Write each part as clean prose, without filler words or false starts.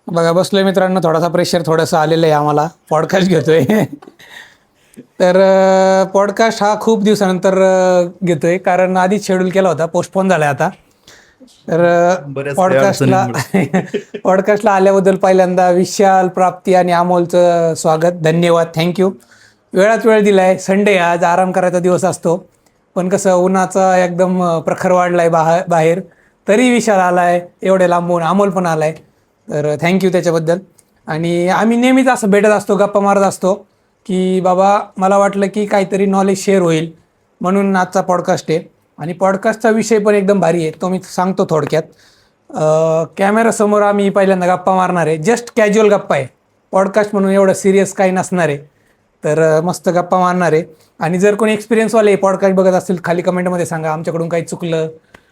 बघा बसलोय मित्रांनो, थोडासा प्रेशर थोडंसं आलेलं आहे आम्हाला, पॉडकास्ट घेतोय. तर पॉडकास्ट हा खूप दिवसानंतर घेतोय, कारण आधीच शेड्यूल केला होता, पोस्टपोन झाला आता. तर बऱ्याच काही पॉडकास्टला अडचणींमुळे. पॉडकास्टला आल्याबद्दल पहिल्यांदा विशाल, प्राप्ती आणि अमोलचं स्वागत, धन्यवाद, थँक्यू. वेळात वेळ दिलाय. संडे आज आराम करायचा दिवस असतो, पण कसं उन्हाचा एकदम प्रखर वाढलाय बाहेर, तरी विशाल आलाय एवढे लांबून, अमोल पण आलाय. तर थँक्यू त्याच्याबद्दल. आणि आम्ही नेहमीच असं भेटत असतो, गप्पा मारत असतो, की बाबा मला वाटलं की काहीतरी नॉलेज शेअर होईल म्हणून आजचा पॉडकास्ट आहे. आणि पॉडकास्टचा विषय पण एकदम भारी आहे, तो मी सांगतो थोडक्यात. कॅमेरासमोर आम्ही पहिल्यांदा गप्पा मारणार आहे, जस्ट कॅज्युअल गप्पा आहे, पॉडकास्ट म्हणून एवढं सिरियस काही नसणार आहे. तर मस्त गप्पा मारणार आहे. आणि जर कोणी एक्सपिरियन्सवाले पॉडकास्ट बघत असतील, खाली कमेंटमध्ये सांगा आमच्याकडून काही चुकलं.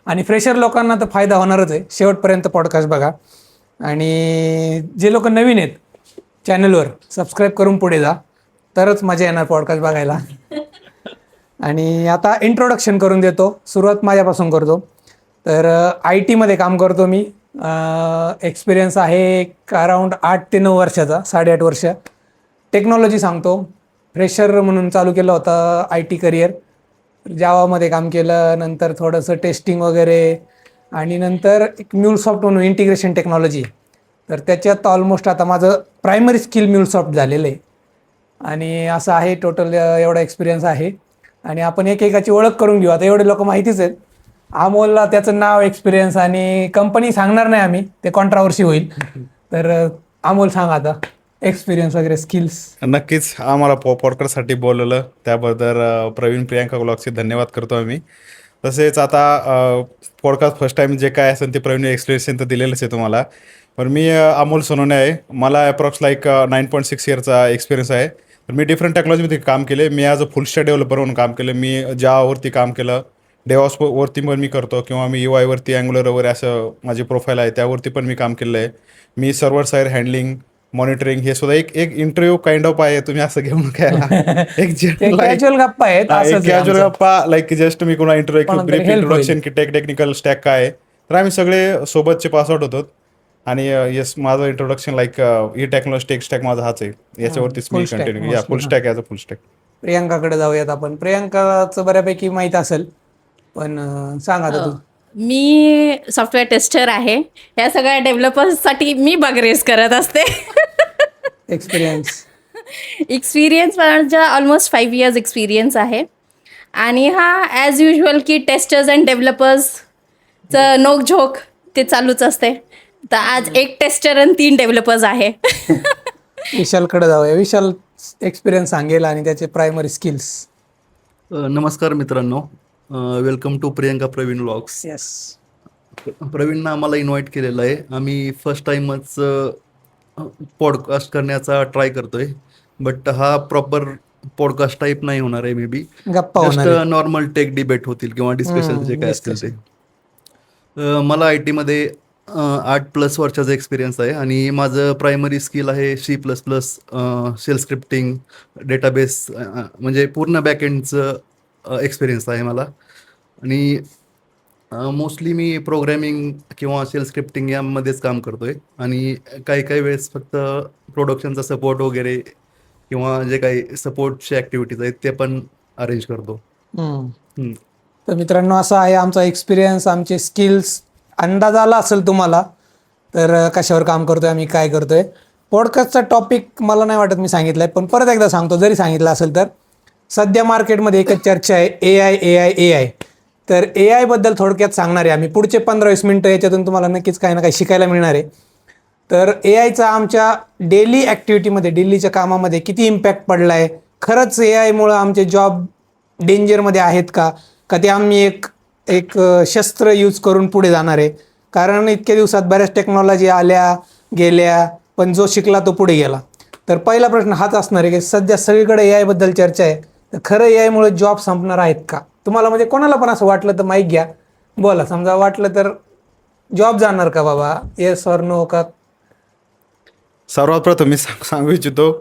आणि फ्रेशर लोकांना तर फायदा होणारच आहे, शेवटपर्यंत पॉडकास्ट बघा. आणि जे लोक नवीन आहेत चॅनलवर, सबस्क्राईब करून पुढे जा, तरच मजा येणार पॉडकास्ट बघायला. आणि आता इंट्रोडक्शन करून देतो, सुरुवात माझ्यापासून करतो. तर आय टीमध्ये काम करतो मी. एक्सपिरियन्स आहे एक अराऊंड 8 ते 9 वर्षाचा, 8.5 वर्ष. टेक्नॉलॉजी सांगतो. फ्रेशर म्हणून चालू केलं होतं आय टी करिअर. जावामध्ये काम केलं, नंतर थोडंसं टेस्टिंग वगैरे, आणि नंतर एक म्युलसॉफ्ट म्हणून इंटिग्रेशन टेक्नॉलॉजी. तर त्याच्यात ऑलमोस्ट आता माझं प्रायमरी स्किल म्युलसॉफ्ट झालेलं आहे. आणि असं आहे, टोटल एवढा एक्सपिरियन्स आहे. आणि आपण एकेकाची ओळख करून घेऊ. आता एवढे लोक माहितीच आहेत. अमोलला त्याचं नाव, एक्सपिरियन्स आणि कंपनी सांगणार नाही आम्ही, ते कॉन्ट्रावर्सी होईल. तर अमोल सांग आता एक्सपिरियन्स वगैरे, स्किल्स. नक्कीच आम्हाला पॉडकास्टसाठी बोलवलं त्याबद्दल प्रवीण प्रियांका ब्लॉगचे धन्यवाद करतो आम्ही. तसेच आता पॉडकास्ट फर्स्ट टाईम जे काय असेल ते प्रवीण एक्सप्लेनेशन तर दिलेलंच आहे तुम्हाला. पण मी अमोल सोनवणे आहे. मला अप्रॉक्स 9.6 इयरचा एक्सपिरियन्स आहे. तर मी डिफरंट टेक्नॉलॉजीमध्ये काम केले. मी as a full stack developer म्हणून काम केलं. मी जावावरती काम केलं, डेव्हऑप्सवरती पण मी करतो, किंवा मी UI वरती, अँग्युलर वगैरे असं माझी प्रोफाईल आहे, त्यावरती पण मी काम केलं आहे. मी सर्व्हर साईड हँडलिंग, मॉनिटरिंग, हे सुद्धा एक एक इंटरव्ह्यू काइंड ऑफ आहे, तुम्ही असं घेऊन घ्यायला. एक ते कॅज्युअल गप्पा आहेत, एक असंच आहे कॅज्युअल आमचं. गप्पा, जस्ट मी कोणा इंटरव्ह्यू कोणाला तरी ब्रीफ help होईल. इंट्रोडक्शन की टेक्निकल स्टॅक काय आहे. तर आम्ही सगळे सोबतचे पासआउट होतो. आणि येस, माझं इंट्रोडक्शन ही टेक्नॉलॉजी टेक स्टॅक माझा हाच आहे, याच्यावरतीच मी full stack continue, mostly, full stack as a full stack. प्रियांकाकडे जाऊयात आपण. प्रियांकाचं बऱ्यापैकी माहीत असेल, पण सांग आता तू. मी सॉफ्टवेअर टेस्टर आहे. या सगळ्या डेव्हलपर्ससाठी मी बग रेस करत असते. एक्सपिरियन्स. एक्सपिरियन्स माझा ऑलमोस्ट 5 इयर्स एक्सपिरियन्स आहे. आणि हा ॲज युजल की टेस्टर्स अँड डेव्हलपर्सचं नोकझोक ते चालूच असते. तर आज एक टेस्टर आणि 3 डेव्हलपर्स आहे. विशालकडे जाऊया. विशाल एक्सपिरियन्स सांगेल आणि त्याचे प्रायमरी स्किल्स. नमस्कार मित्रांनो, welcome to Priyanka Praveen vlogs. Yes. प्रवीणनं आम्हाला इन्व्हाइट केलेलं आहे. आम्ही फर्स्ट टाइमच पॉडकास्ट करण्याचा ट्राय करतोय, बट हा प्रॉपर पॉडकास्ट टाईप नाही होणार आहे. मे बी गप्पा जस्ट होणार आहे. नॉर्मल टेक डिबेट होतील किंवा डिस्कशन जे काय असतील ते. मला आय टीमध्ये 8+ वर्षाचा एक्सपिरियन्स आहे. आणि माझं प्रायमरी स्किल आहे C++, शेल स्क्रिप्टिंग, डेटाबेस, म्हणजे पूर्ण बॅकएंडचं एक्सपिरियन्स आहे मला. आणि मोस्टली मी प्रोग्रॅमिंग किंवा शेल स्क्रिप्टिंग यामध्येच काम करतोय. आणि काही वेळेस फक्त प्रोडक्शनचा सपोर्ट वगैरे किंवा जे काही सपोर्टचे ॲक्टिव्हिटीज आहेत ते पण अरेंज करतो. तर मित्रांनो, असा आहे आमचा एक्सपिरियन्स, आमचे स्किल्स. अंदाज आला असेल तुम्हाला तर कशावर काम करतोय आम्ही, काय करतोय. पॉडकास्टचा टॉपिक मला नाही वाटत मी सांगितलं आहे, पण परत एकदा सांगतो, जरी सांगितलं असेल तर. सध्या मार्केटमध्ये एकच चर्चा आहे, AI. तर AI बद्दल थोडक्यात सांगणार आहे आम्ही. पुढचे 15-20 मिनटं याच्यातून तुम्हाला नक्कीच काही ना काही शिकायला मिळणार आहे. तर AIचा आमच्या डेली ॲक्टिव्हिटीमध्ये, डेलीच्या कामामध्ये किती इम्पॅक्ट पडला आहे, खरंच AIमुळं आमचे जॉब डेंजरमध्ये आहेत का ते आम्ही एक शस्त्र यूज करून पुढे जाणार आहे. कारण इतक्या दिवसात बऱ्याच टेक्नॉलॉजी आल्या गेल्या, पण जो शिकला तो पुढे गेला. तर पहिला प्रश्न हाच असणार आहे की सध्या सगळीकडे AI बद्दल चर्चा आहे, तर खरं AIमुळे जॉब संपणार आहेत का तुम्हाला? म्हणजे कोणाला पण असं वाटलं तर माईक घ्या, बोला. समजा वाटलं तर जॉब जाणार का बाबा, येस ऑर नो का? सर्वात प्रथम मी सांगू इच्छितो,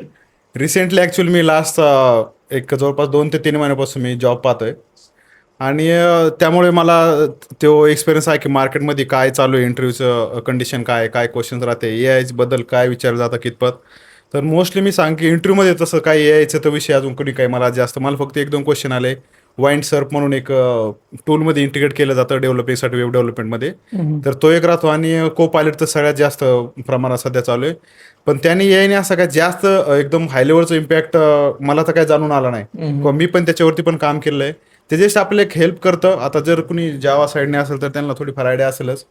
रिसेंटली ॲक्च्युअली मी लास्ट एक जवळपास 2 ते 3 महिन्यापासून मी जॉब पाहतोय. आणि त्यामुळे मला तो एक्सपिरियन्स आहे की मार्केटमध्ये काय चालू आहे, इंटरव्ह्यूचं कंडिशन काय काय क्वेश्चन्स राहते, ए आय बद्दल काय विचारलं जातं कितपत. तर मोस्टली मी सांग की इंटरव्ह्यूमध्ये तसं काय ए आयचं तर विषय अजून कधी काय मला फक्त 1-2 क्वेश्चन आले. वाइंड सर्प म्हणून एक टूलमध्ये इंटिग्रेट केलं जातं डेव्हलपिंगसाठी, वेब डेव्हलपमेंटमध्ये. तर तो एक राहतो आणि को पायलट तर सगळ्यात जास्त प्रमाणात सध्या चालू आहे. पण त्याने ए आयने असं काय जास्त एकदम हाय लेवलचं इम्पॅक्ट मला तर काय जाणून आला नाही. किंवा मी पण त्याच्यावरती पण काम केलं आहे. ते जस्ट आपलं एक हेल्प करतं. आता जर कुणी जावा साईडने असेल तर त्यांना थोडीफार आयडिया असेलच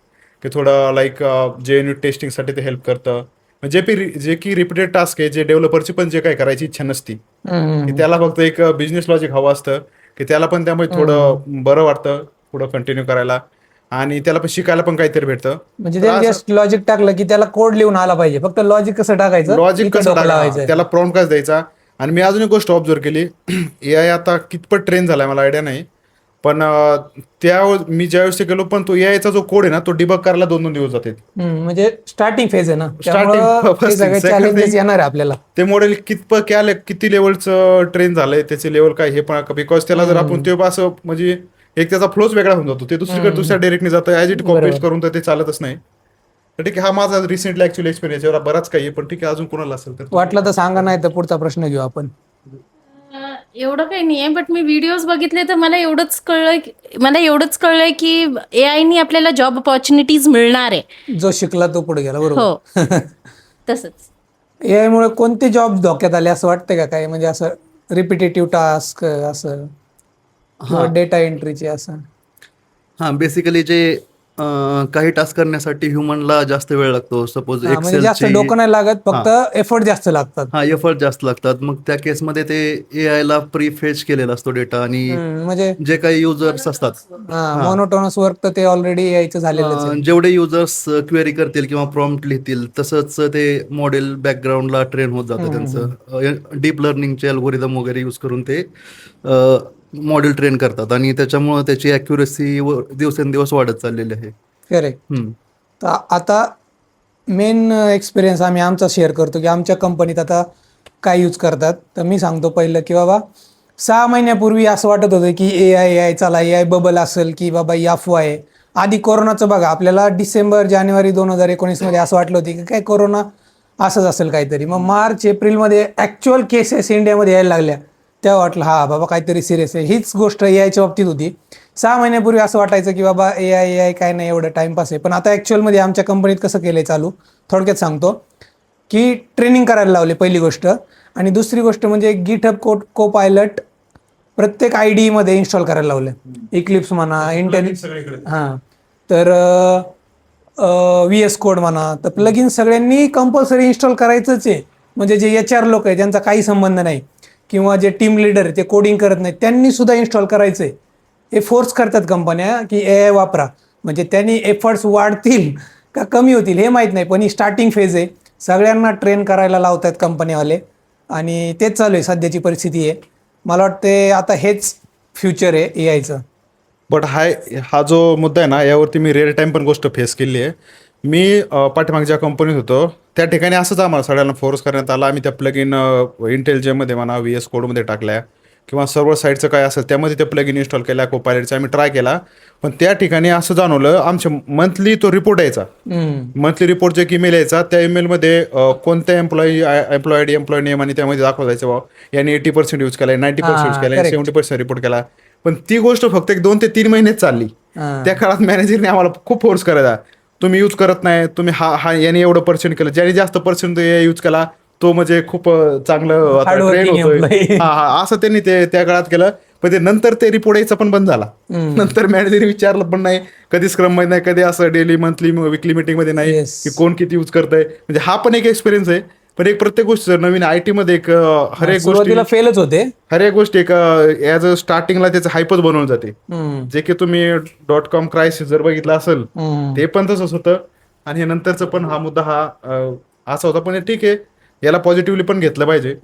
की थोडं लाईक जे युनिट टेस्टिंगसाठी ते हेल्प करतं. जे की रिपीटेड टास्क आहे, जे डेव्हलपरची पण जे काही करायची इच्छा नसती, की त्याला फक्त एक बिझनेस लॉजिक हवं असतं, की त्याला पण त्यामुळे थोडं बरं वाटतं पुढं कंटिन्यू करायला आणि त्याला पण शिकायला पण काहीतरी भेटतं. म्हणजे ते जस्ट लॉजिक टाकलं की त्याला कोड लिहून आला पाहिजे, फक्त लॉजिक कसं टाकायचं, लॉजिक इथं कसं डोकं लावायचं. त्याला प्रॉम्प्ट कसं द्यायचा. आणि मी अजून एक गोष्ट ऑब्झर्व केली, ए आय आता कितपत ट्रेन झालाय मला आयडिया नाही, पण मी ज्यावेळेस गेलो पण तो ए आयचा जो कोड आहे ना तो डिबग करायला 2-2 दिवस जाते. म्हणजे स्टार्टिंग फेज आहे ना, Starting, त्यामुळं first ते सगळे thing. Second चॅलेंजेस thing, येणार आहे आपल्याला. ते मॉडेल किती लेवलचं ट्रेन झालंय, त्याचे लेवल काय हे पण, बिकॉज त्याला जर आपण ते असं म्हणजे एक त्याचा फ्लोच वेगळा होऊन जातो, ते दुसऱ्या डायरेक्टने जातं, ॲज इट कॉपी करून तर ते चालतच नाही. तर ठीक आहे, हा माझा रिसेंटली ऍक्च्युअली एक्सपिरियन्स यावर बराच काही आहे, पण ठीक आहे अजून कोणाला असेल तर वाटलं तर सांगा, नाही तर पुढचा प्रश्न घेऊ आपण. एवढं काही नाही आहे, बट मी व्हिडिओज बघितले तर मला एवढंच कळलंय की ए आयनी आपल्याला जॉब अपॉर्च्युनिटीज मिळणार आहे. जो शिकला तो पुढे गेला, बरोबर. हो तसंच. एआय मुळे कोणते जॉब धोक्यात आले असं वाटतं का? काय म्हणजे असं रिपिटेटिव्ह टास्क असं किंवा डेटा एंट्रीचे असं? हां, बेसिकली जे काही टास्क करण्यासाठी ह्युमनला जास्त वेळ लागतो. सपोज म्हणजे जास्त डोकं नाही लागत, फक्त एफर्ट जास्त लागतात. हा एफर्ट जास्त लागतात. मग त्या केसमध्ये ते ए ला प्री फेच केलेला असतो डेटा आणि म्हणजे जे काही युजर्स असतात मोनोटोनस वर्क तर ते ऑलरेडी यायचं झालेलंच आहे. जेवढे युजर्स क्वेरी करतील किंवा प्रॉम्प्ट लिहितील तसंच ते मॉडेल बॅकग्राऊंडला ट्रेन होत जातं त्यांचं. डीप लर्निंगचे अल्गोरिदम वगैरे यूज करून ते मॉडेल ट्रेन करतात आणि त्याच्यामुळं त्याची ॲक्युरेसी दिवसेंदिवस वाढत चाललेली आहे. करेक्ट. तर आता मेन एक्सपिरियन्स आम्ही आमचा शेअर करतो की आमच्या कंपनीत आता काय यूज करतात. तर मी सांगतो पहिलं की बाबा 6 महिन्यापूर्वी असं वाटत होतं की ए आय चला ए आय बबल असेल की बाबा अफवा आहे. आधी कोरोनाचं बघा, आपल्याला जानेवारी 2019 मध्ये असं वाटलं होतं की काय कोरोना असंच असेल काहीतरी. मग मार्च एप्रिलमध्ये ॲक्च्युअल केसेस इंडियामध्ये यायला लागल्या, तेव्हा वाटलं हा बाबा काहीतरी सिरियस आहे. हीच गोष्ट ए आयच्या बाबतीत होती. 6 महिन्यापूर्वी असं वाटायचं की बाबा ए आय काय नाही, एवढं टाइमपास आहे. पण आता ॲक्च्युअलमध्ये आमच्या कंपनीत कसं केलं आहे चालू, थोडक्यात सांगतो की ट्रेनिंग करायला लावले पहिली गोष्ट. आणि दुसरी गोष्ट म्हणजे गिटहब को पायलट प्रत्येक IDE इन्स्टॉल करायला लावलं. इक्लिप्स म्हणा, हां, तर VS कोड म्हणा, तर प्लगइन सगळ्यांनी कंपल्सरी इन्स्टॉल करायचंच आहे. म्हणजे जे HR लोक आहे ज्यांचा काही संबंध नाही किंवा जे टीम लीडर आहे ते कोडिंग करत नाही, त्यांनी सुद्धा इन्स्टॉल करायचं आहे. हे फोर्स करतात कंपन्या की AI वापरा. म्हणजे त्यांनी एफर्ट्स वाढतील का कमी होतील हे माहीत नाही, पण ही स्टार्टिंग फेज आहे. सगळ्यांना ट्रेन करायला लावत आहेत कंपनीवाले आणि तेच चालू आहे, सध्याची परिस्थिती आहे. मला वाटते आता हेच फ्युचर आहे ए आयचं. बट हा जो मुद्दा आहे ना, यावरती मी रिअल टाईम पण गोष्ट फेस केली आहे. मी पाठीमागे ज्या कंपनीत होतो त्या ठिकाणी असंच आम्हाला सगळ्यांना फोर्स करण्यात आला. आम्ही त्या प्लग इन इंटेलजेमध्ये म्हणा, VS कोडमध्ये टाकल्या किंवा सर्व्हर साईडचं काय असेल त्यामध्ये ते प्लग इन इन्स्टॉल केल्या. कोपायलटचा आम्ही ट्राय केला, पण त्या ठिकाणी असं जाणवलं आमच्या मंथली तो रिपोर्ट यायचा. मंथली रिपोर्ट जे ईमेल यायचा त्या ईमेलमध्ये कोणत्या एम्प्लॉई ID एम्प्लॉई नेम आणि त्यामध्ये दाखवत जायचं बाबा याने 80% यूज केला, 90% यूज केला, 70% रिपोर्ट केला. पण ती गोष्ट फक्त 2 ते 3 महिनेच चालली. त्या काळात मॅनेजरने आम्हाला खूप फोर्स करायचा, तुम्ही यूज करत नाही, तुम्ही हा याने एवढं पर्सेंट केलं, ज्याने जास्त पर्सेंट यूज केला तो म्हणजे खूप चांगलं ट्रेन होतोय. असं त्यांनी त्या काळात केलं. पण ते नंतर ते रिपोर्ट यायचा पण बंद झाला. नंतर मॅनेजरने विचारलं पण नाही, कधी स्क्रम मध्ये नाही, कधी असं डेली मंथली विकली मीटिंग मध्ये नाही की कोण किती यूज करतंय. म्हणजे हा पण एक एक्सपिरियन्स आहे. पण एक प्रत्येक गोष्ट नवीन IT मध्ये एक हर एक सुरुवातीला फेलच होते. हर एक गोष्ट एक ॲज अ स्टार्टिंगला त्याचं हायपच बनवलं जाते. जे की तुम्ही .com क्रायसिस जर बघितलं असेल ते पण तसंच होतं. आणि हे नंतरचं पण हा मुद्दा असा होता. पण ठीक आहे, याला पॉझिटिव्हली पण घेतलं पाहिजे.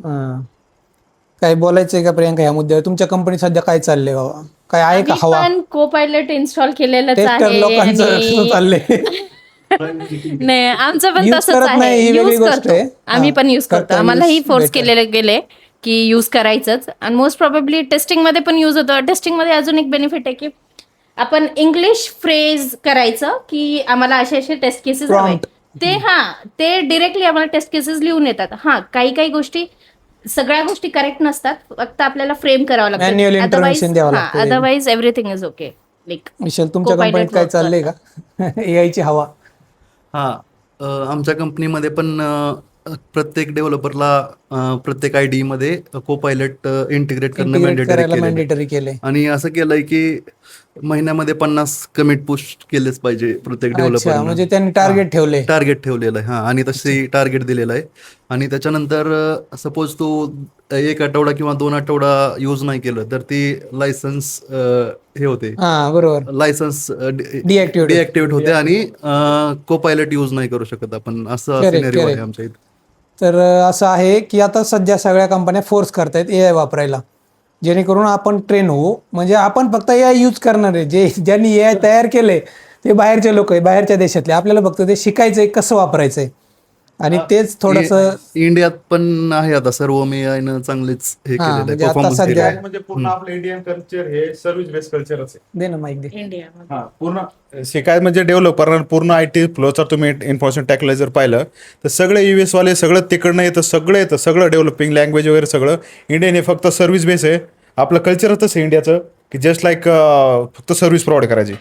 काय बोलायचंय का प्रियांका या मुद्द्यावर? तुमच्या कंपनीत सध्या काय चाललंय बाबा, काय आहे का हवा? पण को पायलट इन्स्टॉल केलेलंच टेस्टर आहे लोकांचं आणि- चाललंय. नाही, आमचं पण Use तसंच करत नाही आहे. ही वेगळी यूज गोष्ट करतो आहे. आम्ही, पण यूज करतो. करता आम्हालाही use फोर्स better. केलेले गेले की यूज करायचंच. आणि मोस्ट प्रॉबेबली टेस्टिंगमध्ये पण यूज होतं. टेस्टिंगमध्ये अजून एक बेनिफिट आहे की आपण इंग्लिश फ्रेज करायचं की आम्हाला असे टेस्ट केसेस हवे, ते डिरेक्टली आम्हाला टेस्ट केसेस लिहून येतात. काही काही गोष्टी, सगळ्या गोष्टी करेक्ट नसतात, फक्त आपल्याला फ्रेम करावं Manual लागतं. intervention द्यावं लागतं. Otherwise everything is okay. Like Vishal, तुमच्या कंपनीत काय चाललंय का? AI ची हवा? हां, आमच्या कंपनीमध्ये पण प्रत्येक डेव्हलपरला प्रत्येक आय मध्ये को पायलट इंटिग्रेट करणं इंटिग्रेट मॅन्डेटरी करायला केलेलं आहे. मॅन्डेटरी केलंय. आणि असं केलंय की महिन्यामध्ये 50 कमिट पुश केलेच पाहिजे प्रत्येक अच्छा, डेव्हलपरला. म्हणजे त्यांनी टार्गेट ठेवलंय. टार्गेट ठेवलेलं आहे. हां, आणि तशी टार्गेट दिलेलं आहे. आणि त्याच्यानंतर सपोज तू 1 आठवडा किंवा 2 आठवडा यूज नाही केलं तर ती लायसन्स हे होते, हा, बरोबर. Licence Deactivate. डिॲक्टिवेट होते आणि को पायलट यूज नाही करू शकत आपण. असं Correct, सिनेरिओ आहे correct. आमच्या इथे. तर असं आहे की आता सध्या सगळ्या कंपन्या फोर्स करतायत AI वापरायला, जेणेकरून आपण ट्रेन होऊ. म्हणजे आपण फक्त AI यूज करणार आहे. ज्यांनी AI तयार केलंय ते बाहेरचे लोक आहे, बाहेरच्या देशातले. आपल्याला फक्त ते शिकायचंय कसं वापरायचंय, आणि तेच थोडंसं इंडियात पण आहे आता सर्व AI चांगलेच हे हां, केलेलं म्हणजे आहे, आता परफॉर्मन्स सध्या- दिलेलं आहे. म्हणजे पूर्ण आपलं इंडियन कल्चर हे सर्व्हिस बेस्ड कल्चरच आहे. दे ना माईक दे. इंडियामध्ये हा, पूर्ण शिकाय म्हणजे डेव्हलपर पूर्ण IT फ्लोचा तुम्ही इन्फॉर्मेशन टेक्नॉलॉजी जर पाहिलं तर सगळे US वाले सगळं तिकडनं येतं, सगळं डेव्हलपिंग लँग्वेज वगैरे सगळं इंडियन हे फक्त सर्व्हिस बेस आहे. आपलं कल्चरच आहे इंडियाचं की जस्ट लाईक फक्त सर्व्हिस प्रोव्हाइड करायची,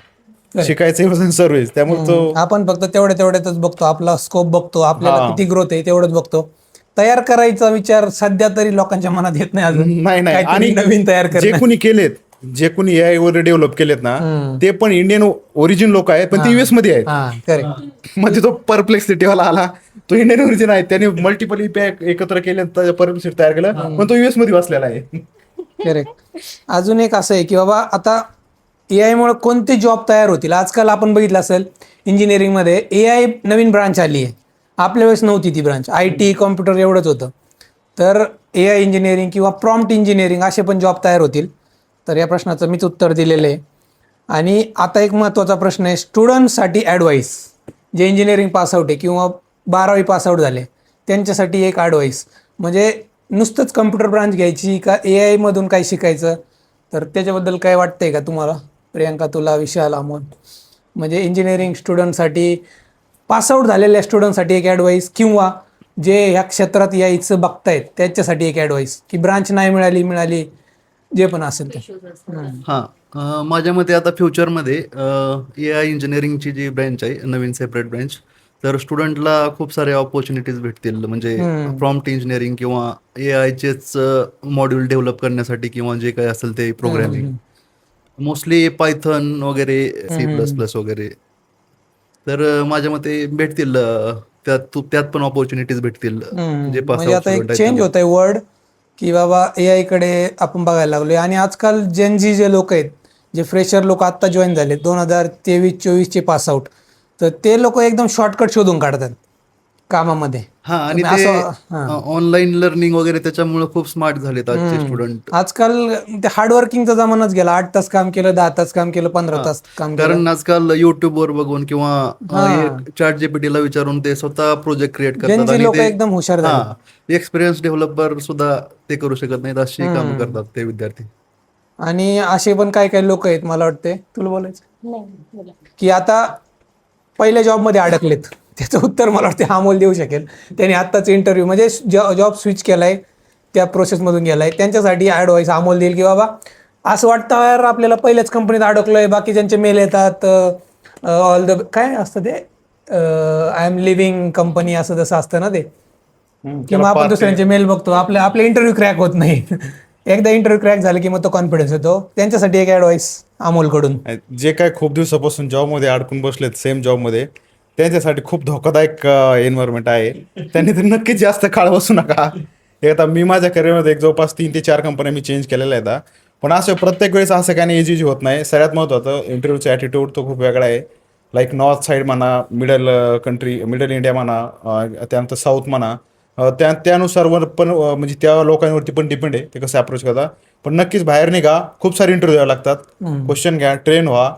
शिकायचं सर्व्हिस. त्यामुळे तो आपण फक्त तेवढ्यातच बघतो, आपला स्कोप बघतो, आपल्याला हां. किती ग्रोथ आहे तेवढंच बघतो. तयार करायचा विचार सध्या तरी लोकांच्या मनात येत नाही अजून. नाही काहीतरी आणि नवीन तयार जे करणं. कोणी केलेत, जे कोणी AI वगैरे डेव्हलप केलेत ना, ते पण इंडियन ओरिजिन लोक आहेत, पण ते US मध्ये आहेत. हा, करेक्ट. म्हणजे तो परप्लेक्सिटीवाला आला, तो इंडियन ओरिजिन आहे, त्याने मल्टिपल पॅक एकत्र केले, परप्लेक्सिटी तयार केलं, पण तो US मध्ये बसलेला आहे. करेक्ट. अजून एक असं आहे की बाबा आता AI मुळे कोणते जॉब तयार होतील. आजकाल आपण बघितलं असेल इंजिनिअरिंगमध्ये AI नवीन ब्रांच आली आहे. आपल्या वेळेस नव्हती ती ब्रांच. IT कॉम्प्युटर एवढंच होतं. तर AI इंजिनिअरिंग किंवा प्रॉम्प्ट इंजिनिअरिंग असे पण जॉब तयार होतील. तर या प्रश्नाचं मीच उत्तर दिलेलं आहे. आणि आता एक महत्त्वाचा प्रश्न आहे स्टुडंटसाठी ॲडवाईस. जे इंजिनिअरिंग पासआउट आहे किंवा 12वी पासआउट झाले त्यांच्यासाठी एक ॲडवाईस, म्हणजे नुसतंच कम्प्युटर ब्रांच घ्यायची का AI मधून काय शिकायचं, तर त्याच्याबद्दल काय वाटतंय का तुम्हाला? प्रियांका, तुला, विशाल, अमोल. म्हणजे इंजिनिअरिंग स्टुडंटसाठी, पासआउट झालेल्या स्टुडंटसाठी एक ॲडवाईस, किंवा जे ह्या क्षेत्रात यायचं बघतायत त्याच्यासाठी एक ॲडवाईस, की ब्रांच नाही मिळाली जे पण असेल ते. हां, माझ्या मते आता फ्युचरमध्ये AI इंजिनिअरिंगची जी ब्रँच आहे, नवीन सेपरेट ब्रँच, तर स्टुडंटला खूप सारे ऑपॉर्च्युनिटीज भेटतील. म्हणजे प्रॉम्प्ट इंजिनिअरिंग किंवा AIचेच मॉड्यूल डेव्हलप करण्यासाठी किंवा जे काही असेल ते प्रोग्रॅमिंग, मोस्टली पायथन वगैरे, C++ वगैरे. तर माझ्या मते भेटतील, त्यात पण ऑपॉर्च्युनिटीज भेटतील जे पास म्हणजे आता एक चेंज होत आहे वर्ड, की बाबा AI कडे आपण बघायला लागलोय. आणि आजकाल जेनजी जे लोक आहेत, जे फ्रेशर लोक आत्ता जॉईन झाले 2023-24चे पासआउट, तर ते लोक एकदम शॉर्टकट शोधून काढतात कामामध्ये. हां, आणि असं- ते हां. ऑनलाईन लर्निंग वगैरे त्याच्यामुळे खूप स्मार्ट झालेत आजचे स्टुडंट. आजकाल ते हार्डवर्किंगचा जमानाच गेला. 8 तास काम केलं, 10 तास काम केलं, 15 तास काम केलं. कारण आजकाल युट्यूबवर बघून किंवा चॅट जीपीटीला विचारून ते स्वतः प्रोजेक्ट क्रिएट करतात. ज्यांची आणि लोक एकदम हुशार झाले. एक्सपिरियन्स डेव्हलपर सुद्धा ते करू शकत नाहीत, अशी कामं करतात ते विद्यार्थी. आणि असे पण काही लोक आहेत, मला वाटते तुला बोलायचं, की आता पहिल्या जॉबमध्ये अडकलेत. त्याचं उत्तर मला वाटतं अमोल देऊ शकेल. त्यांनी आत्ताच इंटरव्ह्यू म्हणजे जॉब स्विच केलाय, त्या प्रोसेसमधून गेलाय. त्यांच्यासाठी ॲडवाईस अमोल देईल की बाबा असं वाटतं यार आपल्याला पहिल्याच कंपनीत अडकलोय, बाकीच्यांचे मेल येतात, ऑल द काय असतं ते, आय एम लिव्हिंग कंपनी, असं जसं असतं ना ते, किंवा आपण दुसऱ्यांचे मेल बघतो, आपले इंटरव्ह्यू क्रॅक होत नाही. एकदा इंटरव्ह्यू क्रॅक झालं की मग तो कॉन्फिडन्स येतो. त्यांच्यासाठी एक ॲडवाईस अमोलकडून. जे काय खूप दिवसापासून जॉबमध्ये अडकून बसलेत सेम जॉबमध्ये, त्यांच्यासाठी खूप धोकादायक एन्व्हायरमेंट आहे. त्यांनी तर नक्कीच जास्त काळ बसू नका. आता मी माझ्या करिअरमध्ये जवळपास 3 ते 4 कंपन्या मी चेंज केलेल्या आहेत. पण असं प्रत्येक वेळेस असं काही नाही इझी होत नाही. सगळ्यात महत्त्वाचं इंटरव्ह्यूचा ॲटिट्यूड तो खूप वेगळा आहे. लाईक नॉर्थ साईड म्हणा, मिडल इंडिया म्हणा, त्यानंतर साऊथ म्हणा, त्यानुसार पण म्हणजे त्या लोकांवरती पण डिपेंड आहे ते कसं अप्रोच करता. पण नक्कीच बाहेर निघा, खूप सारे इंटरव्ह्यू द्यावे लागतात, क्वेश्चन घ्या, ट्रेन व्हा.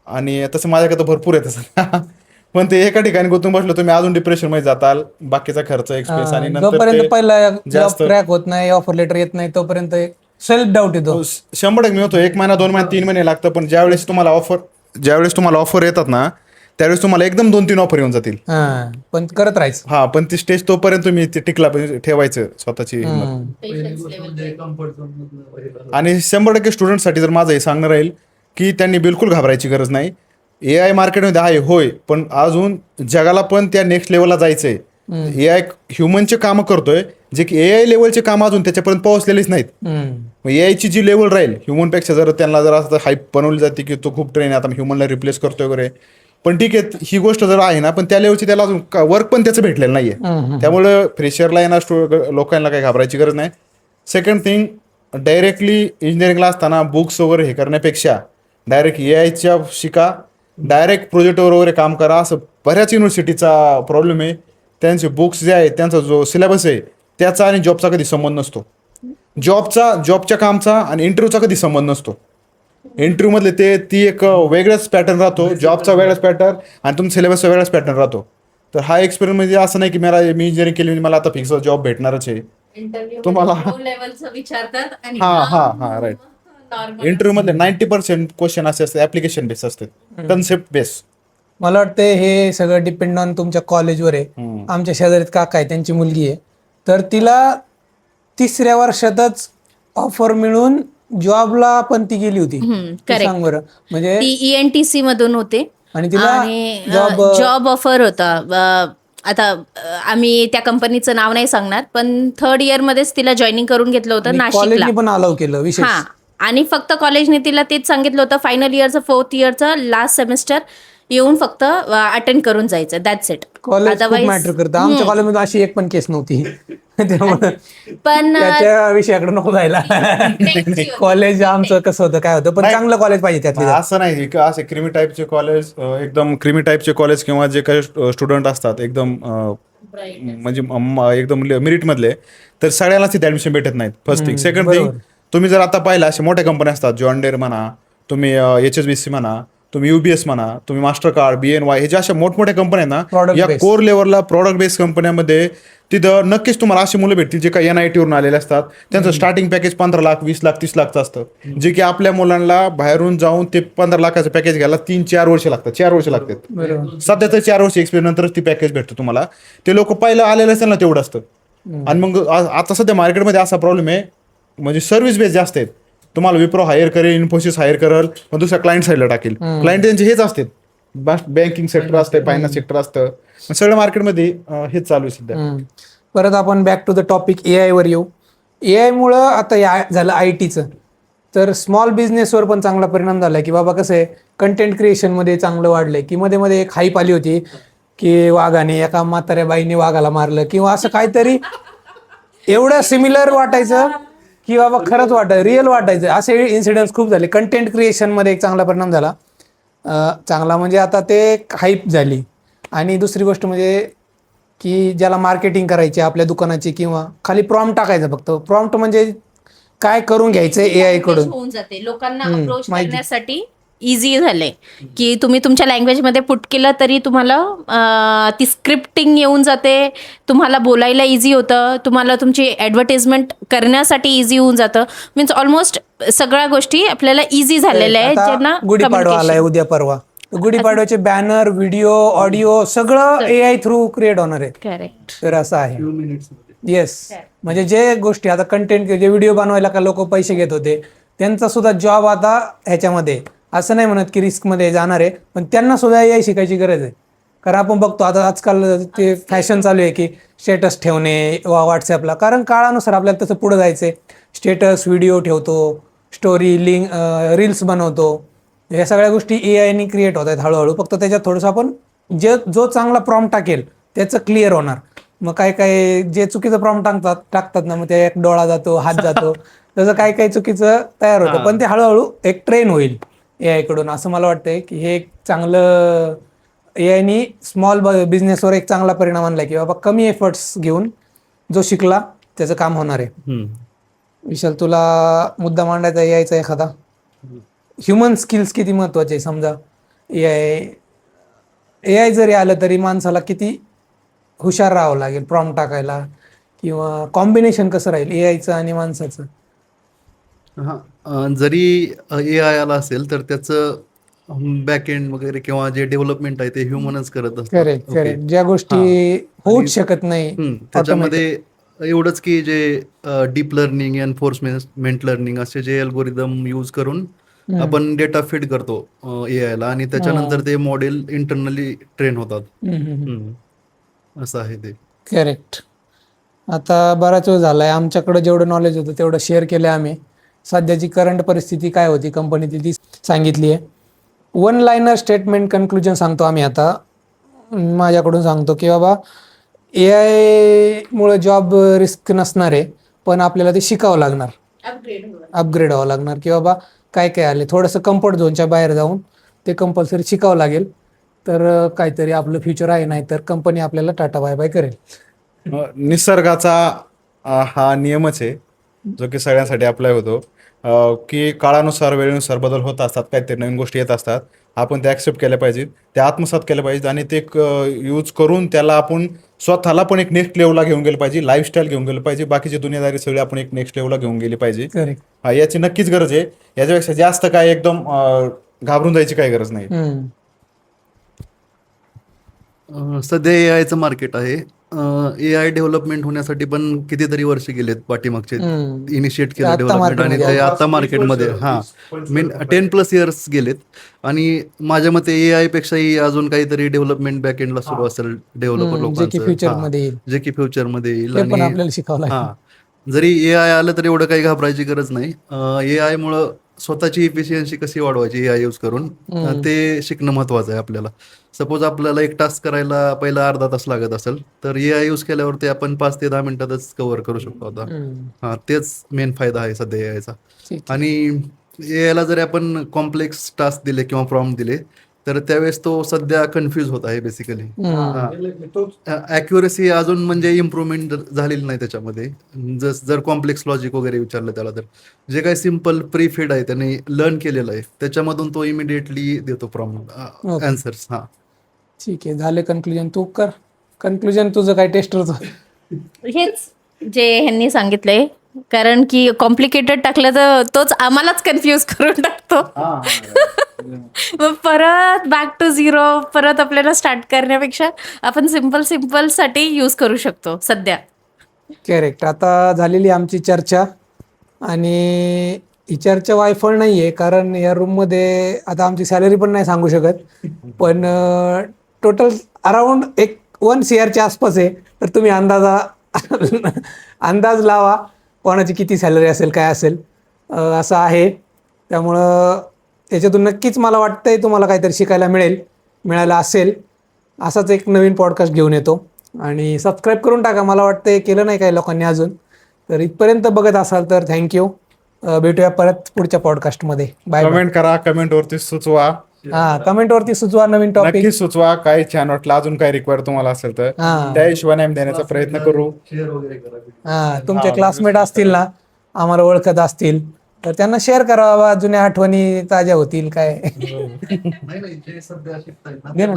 आणि तसं माझ्याकडे तर भरपूर आहे तसं. पण ते एका ठिकाणी गुंतून बसलो तुम्ही अजून डिप्रेशन मध्ये जाताल, बाकीचा खर्च एक्सपेन्स आणि नंतर जोपर्यंत ते पहिला जॉब जास्त क्रॅक होत नाही, ऑफर लेटर येत नाही, तोपर्यंत सेल्फ डाऊट येतो. 100% मिळतो. 1 महिना 2 महिना 3 महिने लागतं, पण ज्यावेळेस तुम्हाला ऑफर येतात ना, त्यावेळेस तुम्हाला एकदम 2-3 ऑफर येऊन जातील. हा, पण करत राहायचं. हा, पण ती स्टेज तोपर्यंत तुम्ही ते टिकला पाहिजे, ठेवायचं स्वतःची हिंमत. आणि 100% स्टुडंटसाठी जर माझं हे सांगणं राहील की त्यांनी बिलकुल घाबरायची गरज नाही. AI मार्केटमध्ये आहे होय, पण अजून जगाला पण त्या नेक्स्ट लेवलला जायचंय. AI ह्युमनचे कामं करतोय, जे की AI लेवलचे काम अजून त्याच्यापर्यंत पोहोचलेलेच नाहीत. मग AI ची जी लेवल राहील ह्युमनपेक्षा, जर त्यांना जर असं हाईप बनवली जाते की तो खूप ट्रेन आता ह्युमनला रिप्लेस करतोय वगैरे, पण ठीक आहे ही गोष्ट जर आहे ना, पण त्या लेवलची त्याला अजून वर्क पण त्याचं भेटलेलं नाहीये. त्यामुळं फ्रेशरला येणार लोकांना काही घाबरायची गरज नाही. सेकंड थिंग, डायरेक्टली इंजिनिअरिंगला असताना बुक्स वगैरे हे करण्यापेक्षा डायरेक्ट AIच्या शिका, डायरेक्ट प्रोजेक्टवर वगैरे काम करा. असं बऱ्याच युनिव्हर्सिटीचा प्रॉब्लेम आहे, त्यांचे बुक्स जे आहेत, त्यांचा जो सिलेबस आहे त्याचा आणि जॉबचा कधी संबंध नसतो. जॉबच्या कामचा आणि इंटरव्ह्यूचा कधी संबंध नसतो. इंटरव्ह्यूमधले ती एक वेगळाच पॅटर्न राहतो, जॉबचा वेगळाच पॅटर्न आणि तुमचा सिलेबसचा वेगळाच पॅटर्न राहतो. तर हा एक्सपिरियन्स म्हणजे असं नाही की मी इंजिनिअरिंग केली म्हणजे मला आता फिक्स जॉब भेटणारच आहे. तुम्हाला विचारतात आणि हा राईट. इंटरव्ह्यू मधले 90% क्वेश्चन असे असतात ऍप्लिकेशन बेस असतात, कन्सेप्ट बेस. मला वाटतं हे सगळं डिपेंड ऑन तुमच्या कॉलेजवर आहे. आमच्या शेजारीत काका आहे, त्यांची मुलगी आहे, तर तिला 3ऱ्या वर्षातच ऑफर मिळून जॉबला पण ती गेली होती. तू सांग बरं, म्हणजे ती ENTC मधून होते आणि तिला आणि जॉब जॉब ऑफर होता. आता आम्ही त्या कंपनीचं नाव नाही सांगणार, पण 3rd इयर मध्येच तिला जॉईनिंग करून घेतलं होतं नाशिकला. कॉलेजने पण अलाव केलं विशेष. हा, आणि फक्त कॉलेजने तिला तेच सांगितलं होतं, फायनल इयरचं 4th इयरचं लास्ट सेमिस्टर येऊन फक्त अटेंड करून जायचं, दॅट्स इट. कॉलेज खूप मॅटर करतं. आमच्या कॉलेजमध्ये अशी एक पण केस नव्हती. त्यामुळे पण त्याच्या विषयाकडे नको जायला. कॉलेज आमचं कसं होतं काय होतं, पण चांगलं कॉलेज पाहिजे त्यातले. असं नाही की असे क्रिमी टाईपचे कॉलेज, एकदम क्रिमी टाईपचे कॉलेज किंवा जे काही स्टुडंट असतात एकदम म्हणजे एकदम मेरिट मधले, तर सगळ्यांनाच तिथे ऍडमिशन भेटत नाहीत. First thing. सेकंड थिंग, तुम्ही जर आता पाहिलं अशा मोठ्या कंपन्या असतात, जॉन डेअर म्हणा, तुम्ही HSBC म्हणा, तुम्ही UBS म्हणा, तुम्ही मास्टर कार्ड, BNY, हे ज्या अशा मोठमोठ्या कंपन्या आहेत ना, या कोर लेवलला प्रॉडक्ट बेस्ड कंपन्यामध्ये तिथं नक्कीच तुम्हाला अशी मुलं भेटतील जे काही NIT वरून आलेले असतात. त्यांचं स्टार्टिंग पॅकेज 15 लाख, 20 लाख, 30 लाखचं असतं, जे की आपल्या मुलांना बाहेरून जाऊन ते 15 लाखाचं पॅकेज घ्यायला 3-4 वर्ष लागतात. 4 वर्ष लागतात. सध्या तर 4 वर्ष एक्सपिरियन्स नंतरच ती पॅकेज भेटतं तुम्हाला. ते लोक पहिलं आलेलं असेल ना तेवढं असतं. आणि मग आता सध्या मार्केटमध्ये असा प्रॉब्लेम आहे, म्हणजे सर्व्हिस बेस जास्त आहेत. तुम्हाला विप्रो हायर करेल, इन्फोसिस हायर करेल, मग दुसऱ्या क्लायंट साईडला टाकेल. क्लायंट त्यांचे हेच असतात, बँकिंग सेक्टर असतं, फायनान्स सेक्टर असतं, सगळं मार्केटमध्ये हेच चालू आहे सध्या. परत आपण back to the topic AI वर येऊ. AI मुळे आता झालं ITचं, तर स्मॉल बिझनेसवर पण चांगला परिणाम झाला की बाबा कसं आहे, कंटेंट क्रिएशनमध्ये चांगलं वाढलंय. की मध्ये मध्ये एक हाईप आली होती की वाघाने एका म्हाताऱ्या बाईने वाघाला मारलं किंवा असं काहीतरी एवढं सिमिलर वाटायचं की बाबा खरंच वाटायचं, रिअल वाटायचं. असे इन्सिडेंट्स खूप झाले. कंटेंट क्रिएशनमध्ये एक चांगला परिणाम झाला. चांगला म्हणजे आता ते हाईप झाली. आणि दुसरी गोष्ट म्हणजे की ज्याला मार्केटिंग करायची आपल्या दुकानाची, किंवा खाली प्रॉम्प्ट टाकायचं, फक्त प्रॉम्प्ट म्हणजे काय करून घ्यायचं AI कडून होऊन जाते. लोकांना अप्रोच करण्यासाठी इझी झाले की तुम्ही तुमच्या लँग्वेजमध्ये पुट केलं तरी तुम्हाला ती स्क्रिप्टिंग येऊन जाते, तुम्हाला बोलायला इझी होतं, तुम्हाला तुमची ॲडव्हर्टाइजमेंट करण्यासाठी इझी होऊन जातं. मीन्स ऑलमोस्ट सगळ्या गोष्टी आपल्याला इझी झालेल्या आहेत. ज्यांना गुढीपाडवा आलाय उद्या परवा, गुढीपाडव्याचे बॅनर, व्हिडिओ, ऑडिओ सगळं AI थ्रू क्रिएट होणार आहे. करेक्ट. तर असं आहे. येस, म्हणजे जे गोष्टी आता कंटेंट, जे व्हिडिओ बनवायला का लोक पैसे घेत होते, त्यांचा सुद्धा जॉब आता ह्याच्यामध्ये, असं नाही म्हणत की रिस्कमध्ये जाणार आहे, पण त्यांना सुद्धा AI शिकायची गरज आहे. कारण आपण बघतो आता आजकाल ते फॅशन चालू आहे की स्टेटस ठेवणे व्हॉट्सॲपला, कारण काळानुसार आपल्याला तसं पुढं जायचं आहे. स्टेटस, व्हिडिओ ठेवतो, स्टोरी, लिंक, रील्स बनवतो, ह्या सगळ्या गोष्टी AIने क्रिएट होत आहेत हळूहळू. फक्त त्याच्यात थोडंसं आपण जो चांगला प्रॉम्प्ट टाकेल त्याचं क्लिअर होणार. मग काय जे चुकीचं प्रॉम्प्ट टाकतात ना, मग ते एक डोळा जातो, हात जातो, तसं काही चुकीचं तयार होतं. पण ते हळूहळू एक ट्रेन होईल AI कडून, असं मला वाटतंय की हे एक चांगलं AIने स्मॉल बिझनेसवर एक चांगला परिणाम आणला की बाबा कमी एफर्ट्स घेऊन जो शिकला त्याचं काम होणार आहे. विशाल, तुला मुद्दा मांडायचा AIचा एखादा? ह्युमन स्किल्स किती महत्वाचे, समजा AI AI जरी आलं तरी माणसाला किती हुशार राहावं लागेल प्रॉम्प्ट टाकायला, किंवा कॉम्बिनेशन कसं राहील AIचं आणि माणसाचं? जरी ए आय आला असेल तर त्याचं बॅकएंड वगैरे किंवा जे डेव्हलपमेंट आहे ते ह्युमनच करत असतात. Correct okay. करेक्ट, ज्या गोष्टी होऊच आणि- शकत नाही त्याच्यामध्ये एवढंच की जे डीप लर्निंग, एन्फोर्समेंट लर्निंग असे जे अल्गोरिदम यूज करून आपण डेटा फीड करतो ए आय ला, आणि त्याच्यानंतर ते मॉडेल इंटरनली ट्रेन होतात. असं आहे ते. करेक्ट. आता बराच वेळ झालाय, आमच्याकडे जेवढं नॉलेज होतं तेवढं शेअर केलं आम्ही. सध्याची करंट परिस्थिती काय होती कंपनीची ती सांगितली आहे. वन लाईनर स्टेटमेंट कन्क्लुजन सांगतो आम्ही आता. माझ्याकडून सांगतो की बाबा AI मुळे जॉब रिस्क नसणार आहे, पण आपल्याला ते शिकावं लागणार, अपग्रेड व्हावं लागणार, की बाबा काय काय आले, थोडंसं कम्फर्ट झोनच्या बाहेर जाऊन ते कंपल्सरी शिकावं लागेल. तर काहीतरी आपलं फ्युचर आहे, नाही तर कंपनी आपल्याला टाटा बाय बाय करेल. निसर्गाचा हा नियमच आहे जो की सगळ्यांसाठी अप्लाय होतो, की काळानुसार वेळेनुसार बदल होत असतात, काहीतरी नवीन गोष्टी येत असतात. आपण ते ॲक्सेप्ट केल्या पाहिजेत, ते आत्मसात केल्या पाहिजेत, आणि ते यूज करून त्याला आपण स्वतःला पण एक नेक्स्ट लेवलला घेऊन गेलं पाहिजे, लाईफस्टाईल घेऊन गेलं पाहिजे, बाकीची दुनियादारी सगळी आपण एक नेक्स्ट लेवलला घेऊन गेली पाहिजे. करेक्ट. याची नक्कीच गरज आहे. याच्यापेक्षा जास्त काय एकदम घाबरून जायची काही गरज नाही. सध्या ए आयचं मार्केट आहे. ए आय डेव्हलपमेंट होण्यासाठी पण कितीतरी वर्ष गेलेत पाठीमागचे, इनिशिएट ते केलं आत्ता डेव्हलपमेंट, आणि market ते मध्ये आता मार्केटमध्ये 10+ इयर्स गेलेत. आणि माझ्या मते ए आय पेक्षाही अजून काहीतरी डेव्हलपमेंट बॅकएंडला सुरू असेल डेव्हलपर जे की लोकांचं, फ्युचरमध्ये येईल, जे की फ्युचरमध्ये येईल. ते पण आणि आपल्याला शिकावं लागेल. जरी ए आय आलं तर एवढं काही घाबरायची गरज नाही. ए आय मुळे स्वतःची इफिशियन्सी कशी वाढवायची ए आय यूज करून, ते शिकणं महत्वाचं आहे आपल्याला. सपोज आपल्याला एक टास्क करायला पहिला अर्धा तास लागत असेल, तर ए आय यूज केल्यावर ते आपण 5 ते 10 मिनिटातच कव्हर करू शकतो आता. तेच मेन फायदा आहे सध्या ए आयचा. ठीक. आणि ए आयला जरी आपण कॉम्प्लेक्स टास्क दिले किंवा प्रॉम्प्ट दिले, तर त्यावेळेस तो सध्या कन्फ्यूज होत आहे बेसिकली. ॲक्युरेसी अजून म्हणजे इम्प्रूव्हमेंट झालेली नाही त्याच्यामध्ये. जर कॉम्प्लेक्स लॉजिक वगैरे विचारलं त्याला, तर जे काही सिम्पल प्री फीड आहे त्याने लर्न केलेलं आहे त्याच्यामधून तो इमिडिएटली देतो प्रॉम्प्ट आन्सर्स. ठीक आहे, झाले कन्क्लुजन. तू कर कन्क्लुजन तुझं काय टेस्टरचं. हेच जे ह्यांनी सांगितलंय, कारण की कॉम्प्लिकेटेड टाकलं तर तोच आम्हालाच कन्फ्यूज करून टाकतो. मग परत बॅक टू झिरो, परत आपल्याला स्टार्ट करण्यापेक्षा आपण सिम्पल साठी यूज करू शकतो सध्या. करेक्ट. आता झालेली आमची चर्चा, आणि ही चर्चा वायफळ नाही आहे, कारण या रूममध्ये आता आमची सॅलरी पण नाही सांगू शकत, पण टोटल अराउंड 1 CRच्या आसपास आहे. तर तुम्ही अंदाज लावा कोणाची किती सॅलरी असेल, काय असेल, असं आहे. त्यामुळं याच्यातून नक्कीच मला वाटतंय तुम्हाला काहीतरी शिकायला मिळालं असेल. असाच एक नवीन पॉडकास्ट घेऊन येतो, आणि सबस्क्राईब करून टाका. मला वाटतं केलं नाही काही लोकांनी अजून. तर इथपर्यंत बघत असाल तर थँक्यू. भेटूया परत पुढच्या पॉडकास्टमध्ये. बाय. कमेंट करा, कमेंटवरती सुचवा, कमेंटवरती सुचवा नवीन टॉपिक. नक्की सुचवा. काही छान वाटलं, अजून काही रिक्वायर तुम्हाला असेल तर त्या हिशोबाने आम्ही देण्याचा प्रयत्न करू. शेअर वगैरे करा. तुमचे क्लासमेट असतील ना, आम्हाला ओळखत असतील, तर त्यांना शेअर करा बाबा, जुन्या आठवणी ताज्या होतील. काय नाही, जे सध्या शिकतायत दे ना.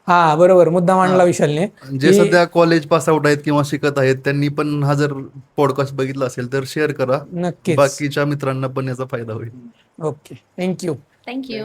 ना, बरोबर मुद्दा मांडला विशालने. जे सध्या कॉलेज पास आउट आहेत किंवा शिकत आहेत, त्यांनी पण हा जर पॉडकास्ट बघितला असेल तर शेअर करा. नक्कीच. बाकीच्या मित्रांना पण याचा फायदा होईल. Okay, thank you. थँक्यू.